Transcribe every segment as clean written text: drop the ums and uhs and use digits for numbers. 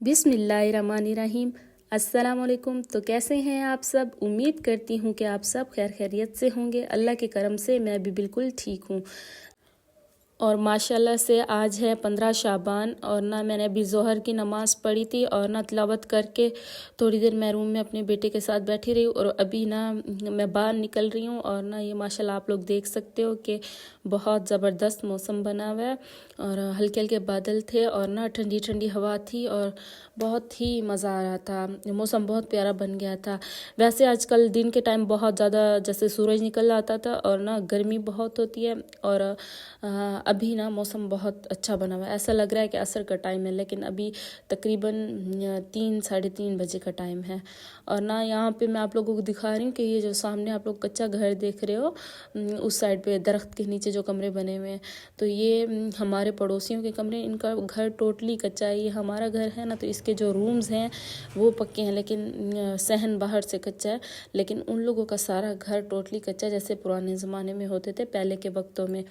बिस्मिल्लाहिर्रहमानिर्रहीम। अस्सलाम वालेकुम। तो कैसे हैं आप सब? उम्मीद करती हूँ कि आप सब खैर खैरियत से होंगे। अल्लाह के करम से मैं भी बिल्कुल ठीक हूँ। और माशाल्लाह से आज है 15 शाबान और ना मैंने अभी ज़ोहर की नमाज़ पढ़ी थी और ना तिलावत करके थोड़ी देर मैं रूम में अपने बेटे के साथ बैठी रही और अभी ना मैं बाहर निकल रही हूँ। और ना ये माशाल्लाह आप लोग देख सकते हो कि बहुत ज़बरदस्त मौसम बना हुआ है और हल्के हल्के बादल थे और ना ठंडी ठंडी हवा थी और बहुत ही मज़ा आ रहा था। मौसम बहुत प्यारा बन गया था। वैसे आजकल दिन के टाइम बहुत ज़्यादा जैसे सूरज निकल आता था और ना गर्मी बहुत होती है और अभी ना मौसम बहुत अच्छा बना हुआ है। ऐसा लग रहा है कि असर का टाइम है, लेकिन अभी तकरीबन 3-3:30 बजे का टाइम है। और ना यहाँ पे मैं आप लोगों को दिखा रही हूँ कि ये जो सामने आप लोग कच्चा घर देख रहे हो, उस साइड पे दरख्त के नीचे जो कमरे बने हुए हैं, तो ये हमारे पड़ोसियों के कमरे। इनका घर टोटली कच्चा है। ये हमारा घर है ना, तो इसके जो रूम्स हैं वो पक्के हैं, लेकिन सहन बाहर से कच्चा है। लेकिन उन लोगों का सारा घर टोटली कच्चा है, जैसे पुराने ज़माने में होते थे पहले के वक्तों में।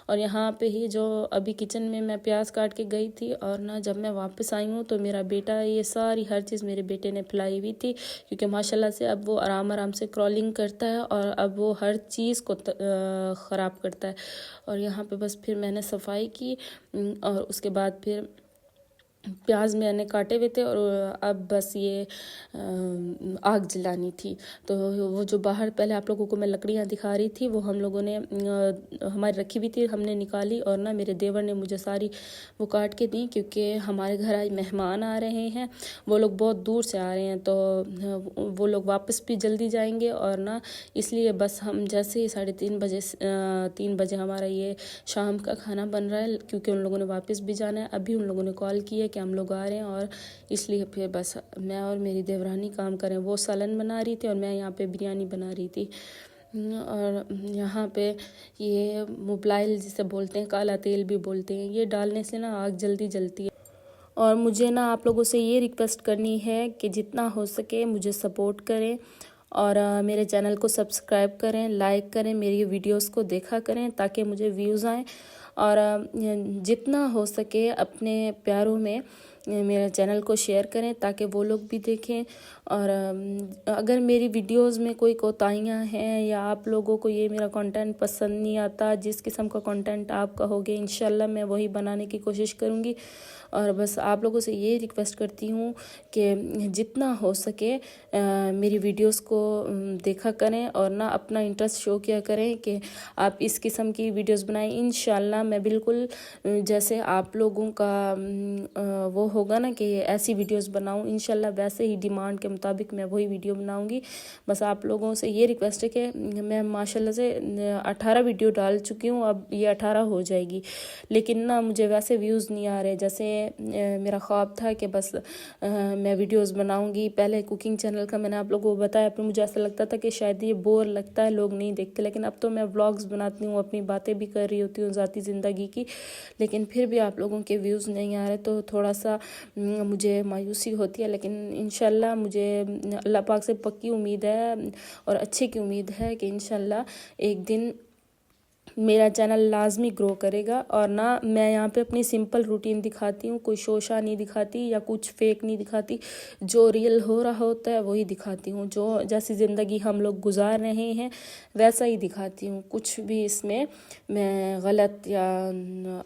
और यहाँ पे ही जो अभी किचन में मैं प्याज काट के गई थी और ना जब मैं वापस आई हूँ तो मेरा बेटा ये सारी हर चीज़ मेरे बेटे ने फैलाई हुई थी, क्योंकि माशाल्लाह से अब वो आराम आराम से क्रॉलिंग करता है और अब वो हर चीज़ को ख़राब करता है। और यहाँ पे बस फिर मैंने सफाई की और उसके बाद फिर प्याज मैंने काटे हुए थे और अब बस ये आग जलानी थी। तो वो जो बाहर पहले आप लोगों को मैं लकड़ियाँ दिखा रही थी, वो हम लोगों ने हमारी रखी हुई थी, हमने निकाली और ना मेरे देवर ने मुझे सारी वो काट के दी, क्योंकि हमारे घर आज मेहमान आ रहे हैं। वो लोग बहुत दूर से आ रहे हैं, तो वो लोग वापस भी जल्दी जाएंगे और ना इसलिए बस हम जैसे ही 3:30 बजे हमारा ये शाम का खाना बन रहा है, क्योंकि उन लोगों ने वापस भी जाना है। अभी उन लोगों ने कॉल की है कि हम लोग आ रहे हैं और इसलिए फिर बस मैं और मेरी देवरानी काम करें। वो सालन बना रही थी और मैं यहाँ पे बिरयानी बना रही थी। और यहाँ पे ये मोबाइल जिसे बोलते हैं, काला तेल भी बोलते हैं, ये डालने से ना आग जल्दी जलती है। और मुझे ना आप लोगों से ये रिक्वेस्ट करनी है कि जितना हो सके मुझे सपोर्ट करें और मेरे चैनल को सब्सक्राइब करें, लाइक करें, मेरी वीडियोस को देखा करें ताकि मुझे व्यूज़ आएँ। और जितना हो सके अपने प्यारों में मेरे चैनल को शेयर करें ताकि वो लोग भी देखें। और अगर मेरी वीडियोस में कोई कोताहियाँ हैं या आप लोगों को ये मेरा कंटेंट पसंद नहीं आता, जिस किस्म का कंटेंट आप कहोगे इंशाल्लाह मैं वही बनाने की कोशिश करूँगी। और बस आप लोगों से ये रिक्वेस्ट करती हूँ कि जितना हो सके मेरी वीडियोस को देखा करें और ना अपना इंटरेस्ट शो किया करें कि आप इस किस्म की वीडियोस बनाएं। इंशाल्लाह मैं बिल्कुल जैसे आप लोगों का वो होगा ना कि ऐसी वीडियोस बनाऊं, इंशाल्लाह वैसे ही डिमांड के मुताबिक मैं वही वीडियो बनाऊंगी। बस आप लोगों से ये रिक्वेस्ट है कि मैं माशाल्लाह से 18 वीडियो डाल चुकी हूँ, अब ये 18 हो जाएगी, लेकिन ना मुझे वैसे व्यूज़ नहीं आ रहे जैसे मेरा ख्वाब था कि बस मैं वीडियोस बनाऊंगी। पहले कुकिंग चैनल का मैंने आप लोगों को बताया, फिर मुझे ऐसा लगता था कि शायद ये बोर लगता है, लोग नहीं देखते, लेकिन अब तो मैं व्लॉग्स बनाती हूँ, अपनी बातें भी कर रही होती हूँ ज़ाती ज़िंदगी की, लेकिन फिर भी आप लोगों के व्यूज़ नहीं आ रहे तो थोड़ा सा मुझे मायूसी होती है। लेकिन इंशाल्लाह मुझे अल्लाह पाक से पक्की उम्मीद है और अच्छे की उम्मीद है कि इंशाल्लाह एक दिन मेरा चैनल लाजमी ग्रो करेगा। और ना मैं यहाँ पे अपनी सिंपल रूटीन दिखाती हूँ, कोई शोशा नहीं दिखाती या कुछ फेक नहीं दिखाती, जो रियल हो रहा होता है वही दिखाती हूँ। जो जैसी ज़िंदगी हम लोग गुजार रहे हैं वैसा ही दिखाती हूँ, कुछ भी इसमें मैं गलत या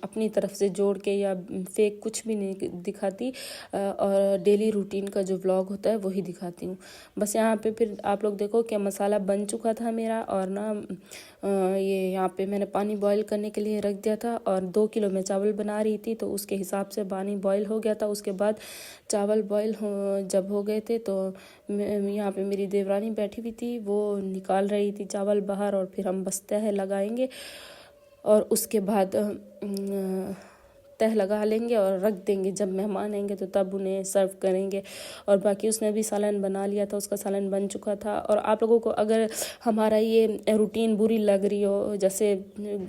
अपनी तरफ से जोड़ के या फेक कुछ भी नहीं दिखाती। और डेली रूटीन का जो व्लॉग होता है वही दिखाती हूँ। बस यहाँ पे फिर आप लोग देखो कि मसाला बन चुका था मेरा और ना ये यहाँ पे मैंने पानी बॉईल करने के लिए रख दिया था और 2 किलो मैं चावल बना रही थी, तो उसके हिसाब से पानी बॉईल हो गया था। उसके बाद चावल बॉईल जब हो गए थे तो यहाँ पे मेरी देवरानी बैठी हुई थी, वो निकाल रही थी चावल बाहर और फिर हम बस तह लगाएंगे और उसके बाद तह लगा लेंगे और रख देंगे। जब मेहमान आएंगे तो तब उन्हें सर्व करेंगे। और बाकी उसने भी सालन बना लिया था, उसका सालन बन चुका था। और आप लोगों को अगर हमारा ये रूटीन बुरी लग रही हो, जैसे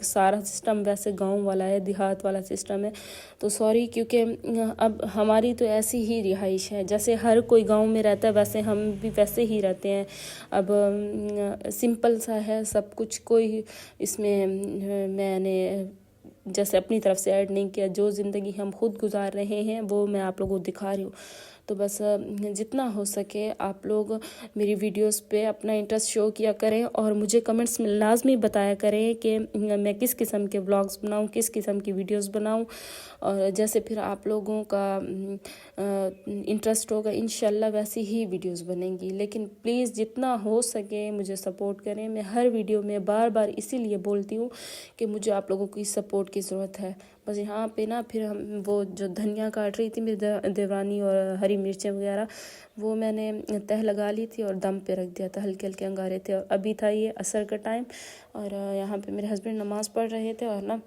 सारा सिस्टम वैसे गांव वाला है, देहात वाला सिस्टम है, तो सॉरी, क्योंकि अब हमारी तो ऐसी ही रिहाइश है, जैसे हर कोई गांव में रहता है वैसे हम भी वैसे ही रहते हैं। अब सिंपल सा है सब कुछ, कोई इसमें मैंने जैसे अपनी तरफ से ऐड नहीं किया। जो ज़िंदगी हम खुद गुजार रहे हैं वो मैं आप लोगों को दिखा रही हूँ। तो बस जितना हो सके आप लोग मेरी वीडियोस पे अपना इंटरेस्ट शो किया करें और मुझे कमेंट्स में लाजमी बताया करें कि मैं किस किस्म के व्लॉग्स बनाऊं, किस किस्म की वीडियोस बनाऊं। और जैसे फिर आप लोगों का इंटरेस्ट होगा इंशाल्लाह वैसी ही वीडियोस बनेंगी। लेकिन प्लीज़ जितना हो सके मुझे सपोर्ट करें। मैं हर वीडियो में बार बार इसीलिए बोलती हूँ कि मुझे आप लोगों की सपोर्ट की ज़रूरत है। बस यहाँ पे ना फिर हम वो जो धनिया काट रही थी मेरी देवरानी और हरी मिर्चें वगैरह, वो मैंने तह लगा ली थी और दम पे रख दिया था, हल्के हल्के अंगारे थे। और अभी था ये असर का टाइम और यहाँ पे मेरे हस्बैंड नमाज़ पढ़ रहे थे और ना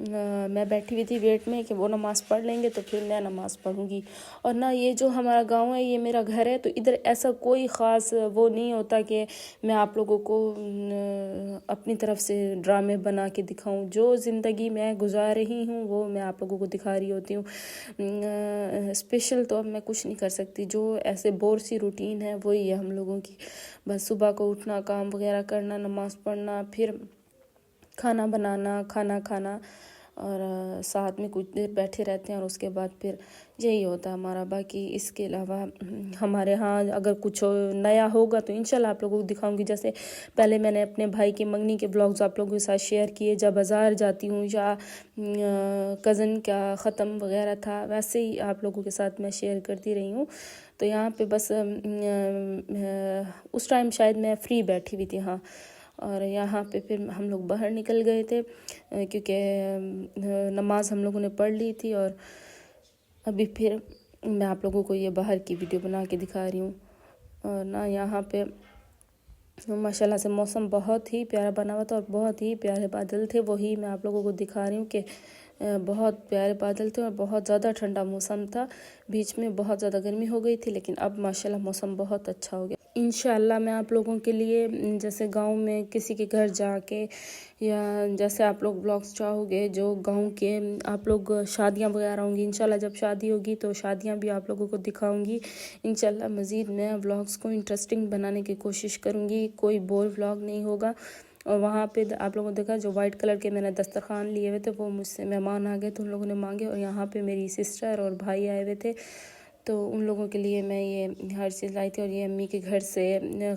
मैं बैठी हुई थी वेट में कि वो नमाज़ पढ़ लेंगे तो फिर मैं नमाज़ पढ़ूँगी। और ना ये जो हमारा गांव है ये मेरा घर है, तो इधर ऐसा कोई ख़ास वो नहीं होता कि मैं आप लोगों को अपनी तरफ से ड्रामे बना के दिखाऊं। जो ज़िंदगी मैं गुजार रही हूँ वो मैं आप लोगों को दिखा रही होती हूँ। स्पेशल तो अब मैं कुछ नहीं कर सकती। जो ऐसे बोर सी रूटीन है वही है हम लोगों की। बस सुबह को उठना, काम वगैरह करना, नमाज़ पढ़ना, फिर खाना बनाना, खाना खाना और साथ में कुछ देर बैठे रहते हैं और उसके बाद फिर यही होता है हमारा। बाकी इसके अलावा हमारे यहाँ अगर कुछ नया होगा तो इंशाल्लाह आप लोगों को दिखाऊंगी। जैसे पहले मैंने अपने भाई की मंगनी के ब्लॉग्स आप लोगों के साथ शेयर किए, जब बाज़ार जाती हूँ या कज़न का ख़त्म वगैरह था वैसे ही आप लोगों के साथ मैं शेयर करती रही हूँ। तो यहाँ पे बस उस टाइम शायद मैं फ्री बैठी हुई थी। हाँ, और यहाँ पे फिर हम लोग बाहर निकल गए थे क्योंकि नमाज हम लोगों ने पढ़ ली थी। और अभी फिर मैं आप लोगों को ये बाहर की वीडियो बना के दिखा रही हूँ। और ना यहाँ पे माशाल्लाह से मौसम बहुत ही प्यारा बना हुआ था और बहुत ही प्यारे बादल थे। वही मैं आप लोगों को दिखा रही हूँ कि बहुत प्यारे बादल थे और बहुत ज़्यादा ठंडा मौसम था। बीच में बहुत ज़्यादा गर्मी हो गई थी लेकिन अब माशाल्लाह मौसम बहुत अच्छा हो गया। इंशाल्लाह मैं आप लोगों के लिए जैसे गांव में किसी के घर जाके या जैसे आप लोग ब्लॉग्स चाहोगे जो गांव के आप लोग शादियां वगैरह होंगी, इंशाल्लाह जब शादी होगी तो शादियां भी आप लोगों को दिखाऊंगी। इंशाल्लाह मज़ीद मैं व्लॉग्स को इंटरेस्टिंग बनाने की कोशिश करूँगी, कोई बोर व्लॉग नहीं होगा। और वहाँ पे आप लोगों ने देखा जो वाइट कलर के मैंने दस्तरखान लिए हुए थे वो मुझसे मेहमान आ गए तो उन लोगों ने मांगे। और यहाँ पे मेरी सिस्टर और भाई आए हुए थे तो उन लोगों के लिए मैं ये हर चीज़ लाई थी। और ये अम्मी के घर से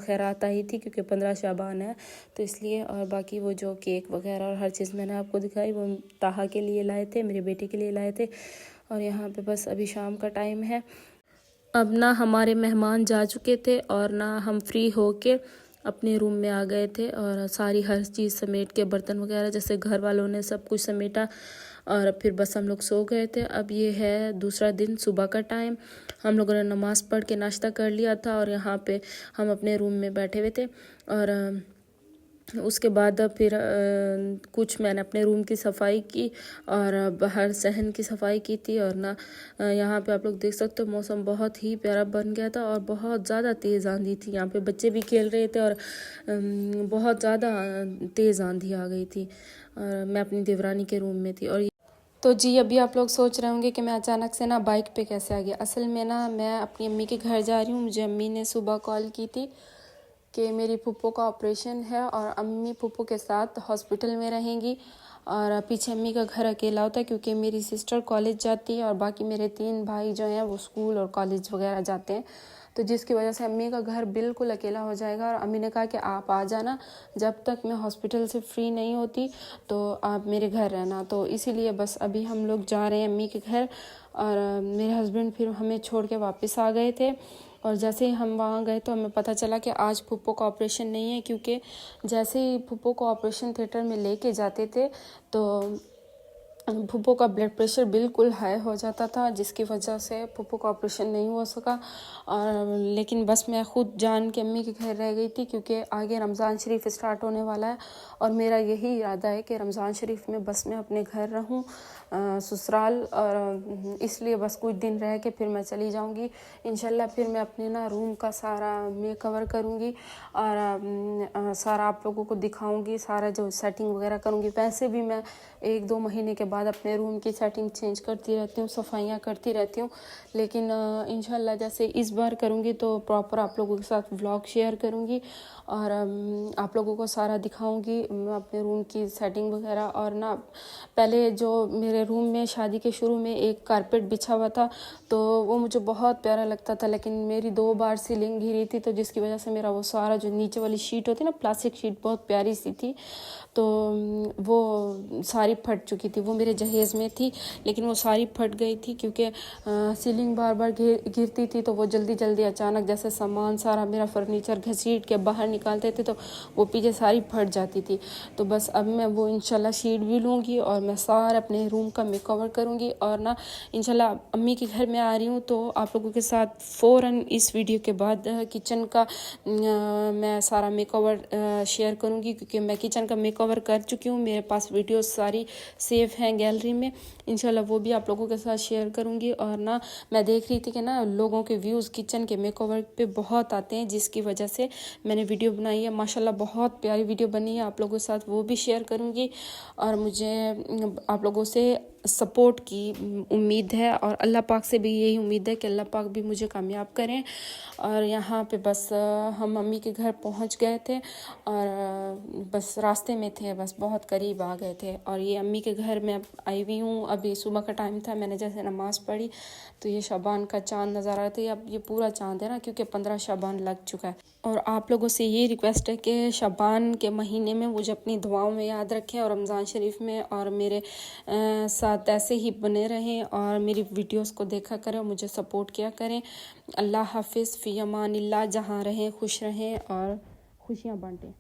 खैरात आई थी क्योंकि 15 शाबान है तो इसलिए। और बाकी वो जो केक वगैरह और हर चीज़ मैंने आपको दिखाई वो ताहा के लिए लाए थे, मेरे बेटे के लिए लाए थे। और यहाँ पे बस अभी शाम का टाइम है। अब ना हमारे मेहमान जा चुके थे और ना हम फ्री हो के अपने रूम में आ गए थे और सारी हर चीज़ समेट के, बर्तन वगैरह जैसे घर वालों ने सब कुछ समेटा और फिर बस हम लोग सो गए थे। अब ये है दूसरा दिन, सुबह का टाइम। हम लोगों ने नमाज़ पढ़ के नाश्ता कर लिया था और यहाँ पे हम अपने रूम में बैठे हुए थे। और उसके बाद फिर कुछ मैंने अपने रूम की सफाई की और बाहर सहन की सफाई की थी। और ना यहाँ पे आप लोग देख सकते हो मौसम बहुत ही प्यारा बन गया था और बहुत ज़्यादा तेज़ आंधी थी। यहाँ पे बच्चे भी खेल रहे थे और बहुत ज़्यादा तेज़ आंधी आ गई थी। और मैं अपनी देवरानी के रूम में थी। और तो जी अभी आप लोग सोच रहे होंगे कि मैं अचानक से ना बाइक पे कैसे आ गया। असल में ना मैं अपनी अम्मी के घर जा रही हूँ। मुझे अम्मी ने सुबह कॉल की थी कि मेरी फूफो का ऑपरेशन है और अम्मी फूफो के साथ हॉस्पिटल में रहेंगी। और पीछे अम्मी का घर अकेला होता है क्योंकि मेरी सिस्टर कॉलेज जाती है और बाकी मेरे 3 भाई जो हैं वो स्कूल और कॉलेज वगैरह जाते हैं। तो जिसकी वजह से अम्मी का घर बिल्कुल अकेला हो जाएगा। और अम्मी ने कहा कि आप आ जाना, जब तक मैं हॉस्पिटल से फ्री नहीं होती तो आप मेरे घर रहना। तो इसीलिए बस अभी हम लोग जा रहे हैं अम्मी के घर। और मेरे हस्बैंड फिर हमें छोड़ के वापस आ गए थे। और जैसे ही हम वहाँ गए तो हमें पता चला कि आज फूफो का ऑपरेशन नहीं है, क्योंकि जैसे ही फूफो को ऑपरेशन थिएटर में लेके जाते थे तो फूफो का ब्लड प्रेशर बिल्कुल हाई हो जाता था, जिसकी वजह से फूफो का ऑपरेशन नहीं हो सका। और लेकिन बस मैं खुद जान के अम्मी के घर रह गई थी क्योंकि आगे रमज़ान शरीफ स्टार्ट होने वाला है और मेरा यही इरादा है कि रमज़ान शरीफ में बस मैं अपने घर रहूं। ससुराल, और इसलिए बस कुछ दिन रह के फिर मैं चली जाऊंगी इंशाल्लाह। फिर मैं अपने ना रूम का सारा मेकओवर करूंगी और सारा आप लोगों को दिखाऊंगी, सारा जो सेटिंग वगैरह करूंगी। वैसे भी मैं 1-2 महीने के बाद अपने रूम की सेटिंग चेंज करती रहती हूँ, सफाइयाँ करती रहती हूँ, लेकिन इंशाल्लाह जैसे इस बार करूँगी तो प्रॉपर आप लोगों के साथ व्लॉग शेयर करूँगी और आप लोगों को सारा दिखाऊंगी अपने रूम की सेटिंग वगैरह। और ना पहले जो मेरे रूम में शादी के शुरू में एक कारपेट बिछा हुआ था तो वो मुझे बहुत प्यारा लगता था, लेकिन मेरी 2 बार सीलिंग गिरी थी तो जिसकी वजह से मेरा वो सारा जो नीचे वाली शीट होती है ना, प्लास्टिक शीट बहुत प्यारी सी थी, तो वो सारी फट चुकी थी। वो मेरे जहेज़ में थी लेकिन वो सारी फट गई थी क्योंकि सीलिंग बार बार गिरती थी तो वो जल्दी जल्दी अचानक जैसे सामान सारा मेरा फर्नीचर घसीट के बाहर निकालते थे तो वो पीछे सारी फट जाती थी। तो बस अब मैं वो इंशाल्लाह शीट भी लूँगी और मैं सारा अपने रूम का मेकओवर करूँगी। और ना इंशाल्लाह अम्मी के घर में आ रही हूँ तो आप लोगों के साथ फ़ौरन इस वीडियो के बाद किचन का मैं सारा मेकओवर शेयर करूँगी, क्योंकि मैं किचन का मेकओवर कर चुकी हूँ। मेरे पास वीडियोस सारी सेव हैं गैलरी में, इंशाल्लाह वो भी आप लोगों के साथ शेयर करूँगी। और ना मैं देख रही थी कि ना लोगों के व्यूज़ किचन के मेकओवर पे बहुत आते हैं, जिसकी वजह से मैंने वीडियो बनाई है। माशाल्लाह बहुत प्यारी वीडियो बनी है, आप लोगों के साथ वो भी शेयर करूँगी। और मुझे आप लोगों से सपोर्ट की उम्मीद है और अल्लाह पाक से भी यही उम्मीद है कि अल्लाह पाक भी मुझे कामयाब करें। और यहाँ पे बस हम मम्मी के घर पहुँच गए थे और बस रास्ते में थे, बस बहुत करीब आ गए थे। और ये अम्मी के घर में आई हुई हूँ, अभी सुबह का टाइम था, मैंने जैसे नमाज़ पढ़ी तो ये शाबान का चाँद नज़र आया था। अब ये पूरा चाँद है ना, क्योंकि 15 शाबान लग चुका है। और आप लोगों से ये रिक्वेस्ट है कि शाबान के महीने में मुझे अपनी दुआओं में याद रखें और रमज़ान शरीफ में और मेरे साथ ऐसे ही बने रहें और मेरी वीडियोस को देखा करें और मुझे सपोर्ट किया करें। अल्लाह हाफिज़, फ़ी अमानिल्लाह। जहाँ रहें खुश रहें और खुशियाँ बांटें।